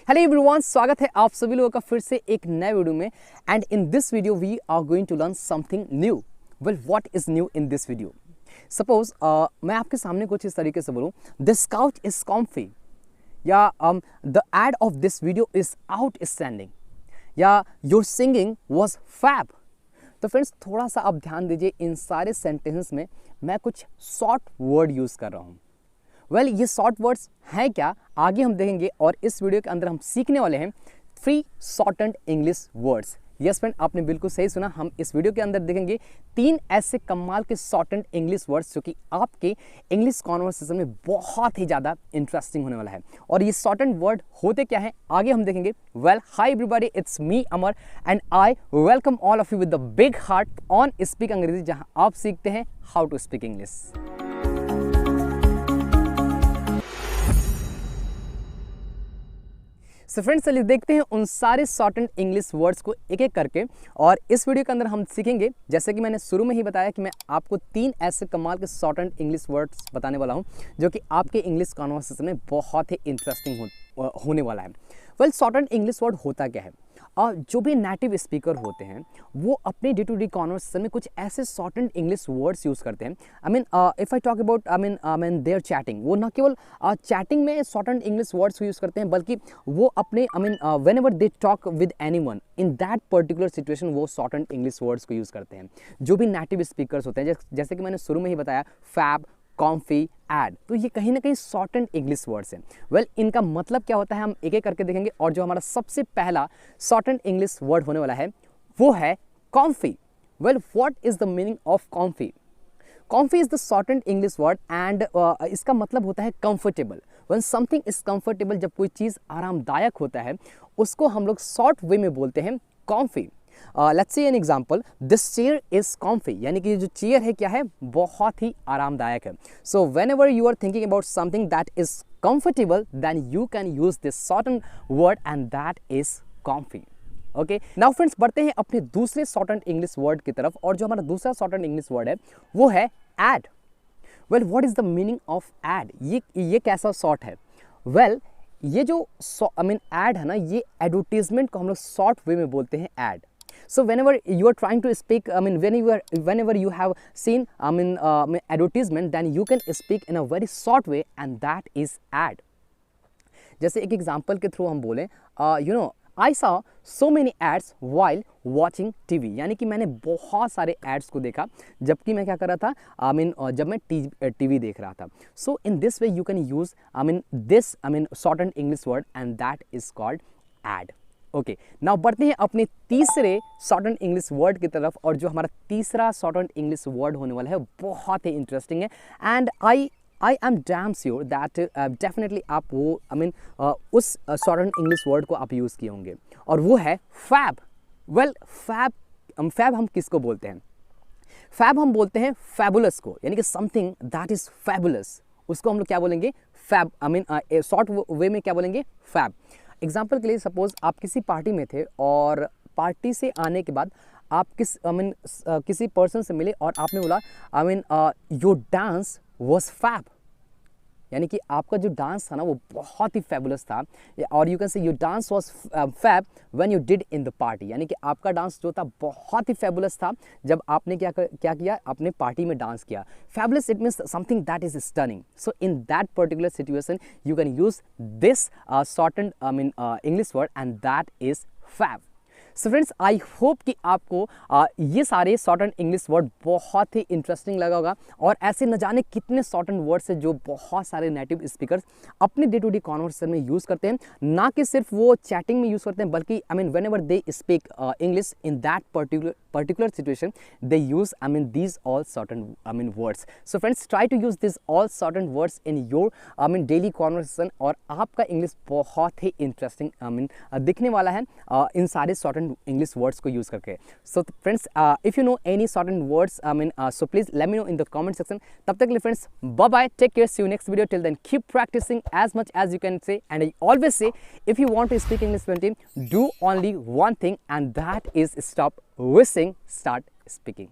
Hello everyone, स्वागत है आप सभी लोगों का फिर से एक नए वीडियो में। And in this video we are going to learn something new. Well, what is new in this video? Suppose मैं आपके सामने कुछ इस तरीके से बोलूँ, दिस काउच इज कॉम्फी, या the ad of this video is outstanding, या योर सिंगिंग वॉज फैब। तो फ्रेंड्स, थोड़ा सा आप ध्यान दीजिए, इन सारे सेंटेंसेस में मैं कुछ शॉर्ट वर्ड यूज़ कर रहा हूँ। वेल, ये शॉर्ट वर्ड्स हैं क्या, आगे हम देखेंगे। और इस वीडियो के अंदर हम सीखने वाले हैं 3 shortened English words. Yes friend, आपने बिल्कुल सही सुना। हम इस वीडियो के अंदर देखेंगे 3 ऐसे कमाल के शॉर्टेंड इंग्लिश वर्ड्स जो कि आपके इंग्लिश कॉन्वर्सेशन में बहुत ही ज़्यादा इंटरेस्टिंग होने वाला है। और ये शॉर्टेंड वर्ड होते क्या हैं, आगे हम देखेंगे। Well, hi everybody, it's me Amar and I welcome all of you with the big heart on speak Angrezi, जहां आप सीखते हैं how to speak English. So friends, चलिए देखते हैं उन सारे शॉर्टेंड इंग्लिश वर्ड्स को एक एक करके। और इस वीडियो के अंदर हम सीखेंगे, जैसे कि मैंने शुरू में ही बताया, कि मैं आपको 3 ऐसे कमाल के शॉर्टेंड इंग्लिश वर्ड्स बताने वाला हूं जो कि आपके इंग्लिश कॉन्वर्सेशन में बहुत ही इंटरेस्टिंग होने वाला है। वेल, शॉर्टेंड इंग्लिश वर्ड होता क्या है? जो भी नेटिव स्पीकर होते हैं वो अपने डे टू डे कॉन्वर्सेशन में कुछ ऐसे शॉर्टेंड इंग्लिश वर्ड्स यूज़ करते हैं। I mean, if I talk about their chatting, वो ना केवल चैटिंग में शॉर्टेंड इंग्लिश वर्ड्स यूज़ करते हैं, बल्कि वो अपने when ever they talk with anyone in that particular situation वो शॉर्टेंड इंग्लिश वर्ड्स को यूज़ करते हैं। जो भी नेटिव स्पीकर्स होते हैं, जैसे कि मैंने शुरू में ही बताया, फैब, कॉम्फी, एड, तो ये कहीं ना कहीं शॉर्टेंड इंग्लिश वर्ड्स हैं। वेल, इनका मतलब क्या होता है हम एक एक करके देखेंगे। और जो हमारा सबसे पहला शॉर्टेंड इंग्लिश वर्ड होने वाला है वो है comfy. Well, what is the meaning of comfy? Comfy is the shortened English word and इसका मतलब होता है comfortable. When something is comfortable, जब कोई चीज़ आरामदायक होता है उसको हम लोग शॉर्ट वे में बोलते हैं comfy. Let's see an example, this chair is comfy, यानी कि जो चेयर है क्या है, बहुत ही आरामदायक है। So whenever you are thinking about something that is comfortable, then you can use this shortened word and that is comfy. Okay, now friends, बढ़ते हैं अपने दूसरे शॉर्टेंड इंग्लिश वर्ड की तरफ। और जो हमारा दूसरा शॉर्टेंड इंग्लिश वर्ड है वो है ad. Well, what is the meaning of ad? ये कैसा शॉर्ट है? वेल, ये जो एड है ना, ये एडवर्टीजमेंट को हम लोग शॉर्ट वे में बोलते हैं add. So whenever you are trying to speak, whenever you have seen advertisement, then you can speak in a very short way and that is ad. जैसे एक एग्जाम्पल के थ्रू हम बोलें, I saw so many ads while watching TV, यानी कि मैंने बहुत सारे एड्स को देखा जबकि मैं क्या कर रहा था, जब मैं टीवी देख रहा था। So in this way you can use this shortened English word and that is called ad. Okay, now बढ़ते हैं अपने तीसरे शॉर्टेंड इंग्लिश वर्ड की तरफ। और जो हमारा तीसरा शॉर्टेंड इंग्लिश वर्ड होने वाला है बहुत ही इंटरेस्टिंग है and I am damn sure that definitely आप वो उस शॉर्टेंड इंग्लिश वर्ड को आप यूज़ किए होंगे, और वो है फैब। वेल, फैब हम किसको बोलते हैं? फैब हम बोलते हैं फैबुलस को, यानी कि समथिंग दैट इज फैबुलस, उसको हम लोग क्या बोलेंगे? फैब। शॉर्ट वे में क्या बोलेंगे? फैब। एग्जाम्पल के लिए, सपोज आप किसी पार्टी में थे और पार्टी से आने के बाद आप किसी पर्सन से मिले और आपने बोला योर डांस वॉज फैब, यानी कि आपका जो डांस था ना वो बहुत ही फैबुलस था। और you can say your dance was fab when you did in the party, यानी कि आपका डांस जो था बहुत ही फैबुलस था जब आपने क्या किया, आपने पार्टी में डांस किया। Fabulous, it means something that is stunning. So in that particular situation you can use this shortened English word and that is fab. So friends, I hope कि आपको ये सारे शॉर्टेंड इंग्लिश वर्ड बहुत ही interesting लगा होगा। और ऐसे न जाने कितने शॉर्टेंड वर्ड्स है जो बहुत सारे नेटिव स्पीकर्स अपने डे टू डे कॉन्वर्सेशन में यूज़ करते हैं। ना कि सिर्फ वो चैटिंग में यूज़ करते हैं, बल्कि when ever they speak English in that particular situation they use these all certain words. So friends, try to use these all certain words in your daily conversation और आपका इंग्लिश बहुत ही interesting दिखने वाला है इन सारे certain English words को use करके। So friends, if you know any certain words so please let me know in the comment section. तब तक के लिए friends, bye bye, take care, see you next video. Till then, keep practicing as much as you can say, and I always say, if you want to speak English fluently, do only one thing, and that is stop wishing, start speaking.